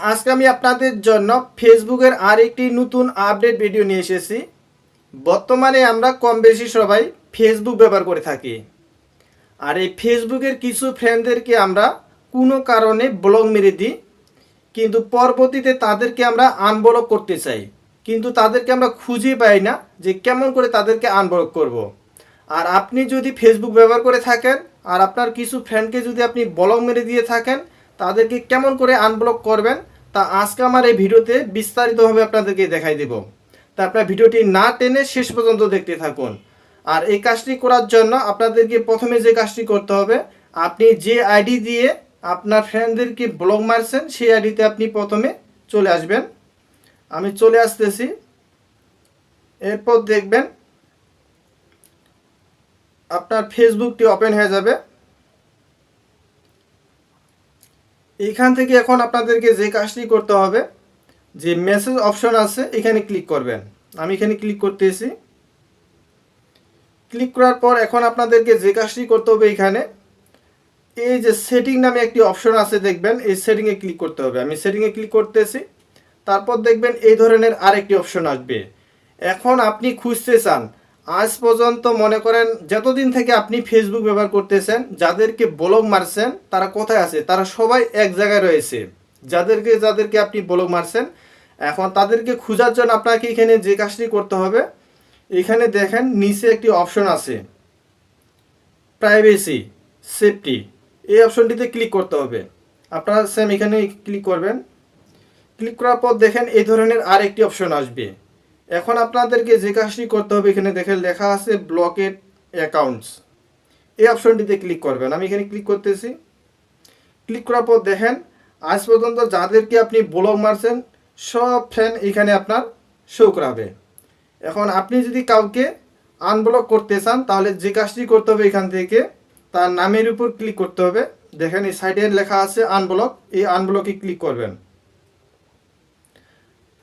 আজকে আমি আপনাদের জন্য ফেসবুকের আরেকটি নতুন আপডেট ভিডিও নিয়ে এসেছি। বর্তমানে আমরা কম বেশি সবাই ফেসবুক ব্যবহার করে থাকি। আর এই ফেসবুকের কিছু ফ্রেন্ডদেরকে আমরা কোনো কারণে ব্লক মেরে দিই, কিন্তু পরবর্তীতে তাদেরকে আমরা আনব্লক করতে চাই, কিন্তু তাদেরকে আমরা খুঁজে পাই না যে কেমন করে তাদেরকে আনব্লক করব। আর আপনি যদি ফেসবুক ব্যবহার করে থাকেন আর আপনার কিছু ফ্রেন্ডকে যদি আপনি ব্লক মেরে দিয়ে থাকেন, তাদেরকে কেমন করে আনব্লক করবেন তা আজকে আমার এই ভিডিওতে বিস্তারিতভাবে আপনাদেরকে দেখাই দেব। তা আপনার ভিডিওটি না টেনে শেষ পর্যন্ত দেখতে থাকুন। আর এই কাজটি করার জন্য আপনাদেরকে প্রথমে যে কাজটি করতে হবে, আপনি যে আইডি দিয়ে আপনার ফ্রেন্ডদেরকে ব্লক মারছেন সেই আইডিতে আপনি প্রথমে চলে আসবেন। আমি চলে আসতেছি। এরপর দেখবেন আপনার ফেসবুকটি ওপেন হয়ে যাবে। এইখান থেকে এখন আপনাদেরকে যে কাজটি করতে হবে, যে মেসেজ অপশন আছে এখানে ক্লিক করবেন। আমি এখানে ক্লিক করতেছি। ক্লিক করার পর এখন আপনাদেরকে যে কাজটি করতে হবে, এখানে এই যে সেটিং নামে একটি অপশন আছে দেখবেন, এই সেটিংয়ে ক্লিক করতে হবে। আমি সেটিংয়ে ক্লিক করতেছি। তারপর দেখবেন এই ধরনের আরেকটি অপশন আসবে। এখন আপনি খুঁজতে চান, আজ পর্যন্ত মনে করেন যতদিন থেকে আপনি ফেসবুক ব্যবহার করতেছেন, যাদেরকে ব্লক মারছেন তারা কোথায় আছে, তারা সবাই এক জায়গায় রয়েছে। যাদেরকে আপনি ব্লক মারছেন, এখন তাদেরকে খোঁজার জন্য আপনাকে এখানে যে কাজটি করতে হবে, এখানে দেখেন নিচে একটি অপশন আছে প্রাইভেসি সেফটি, এই অপশনটিতে ক্লিক করতে হবে। আপনারা সেম এখানে ক্লিক করবেন। ক্লিক করার পর দেখেন এই ধরনের আরেকটি অপশন আসবে। এখন আপনাদেরকে যে কাজটি করতে হবে, এখানে দেখেন লেখা আছে ব্লকেড অ্যাকাউন্টস, এই অপশনটিতে ক্লিক করবেন। আমি এখানে ক্লিক করতেছি। ক্লিক করার পর দেখেন আজ পর্যন্ত যাদেরকে আপনি ব্লক মারছেন সব ফ্রেন্ড এখানে আপনার শো করাবে। এখন আপনি যদি কাউকে আনব্লক করতে চান, তাহলে যে কাজটি করতে হবে, এখান থেকে তার নামের উপর ক্লিক করতে হবে। দেখেন এই সাইডে লেখা আছে আনব্লক, এই আনব্লকে ক্লিক করবেন।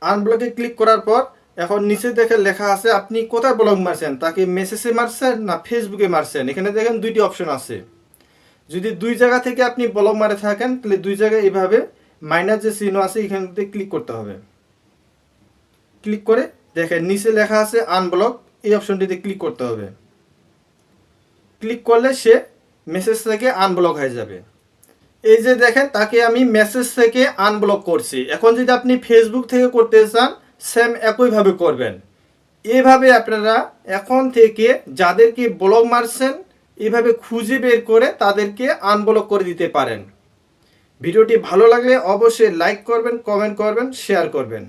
আনব্লকে ক্লিক করার পর এখন নিচে দেখে লেখা আছে আপনি কোথায় ব্লক মারছেন, তাকে মেসেজে মারছেন না ফেসবুকে মারছেন। এখানে দেখেন দুইটি অপশন আছে। যদি দুই জায়গা থেকে আপনি ব্লক মারে থাকেন, তাহলে দুই জায়গায় এইভাবে মাইনাস যে চিহ্ন আছে এখানে ক্লিক করতে হবে। ক্লিক করে দেখেন নিচে লেখা আছে আনব্লক, এই অপশনটিতে ক্লিক করতে হবে। ক্লিক করলে সে মেসেজ থেকে আনব্লক হয়ে যাবে। এই যে দেখেন তাকে আমি মেসেজ থেকে আনব্লক করছি। এখন যদি আপনি ফেসবুক থেকে করতে চান, সেম একইভাবে করবেন। এভাবে আপনারা এখন থেকে যাদেরকে ব্লক মারছেন এভাবে খুঁজে বের করে তাদেরকে আনব্লক করে দিতে পারেন। ভিডিওটি ভালো লাগলে অবশ্যই লাইক করবেন, কমেন্ট করবেন, শেয়ার করবেন।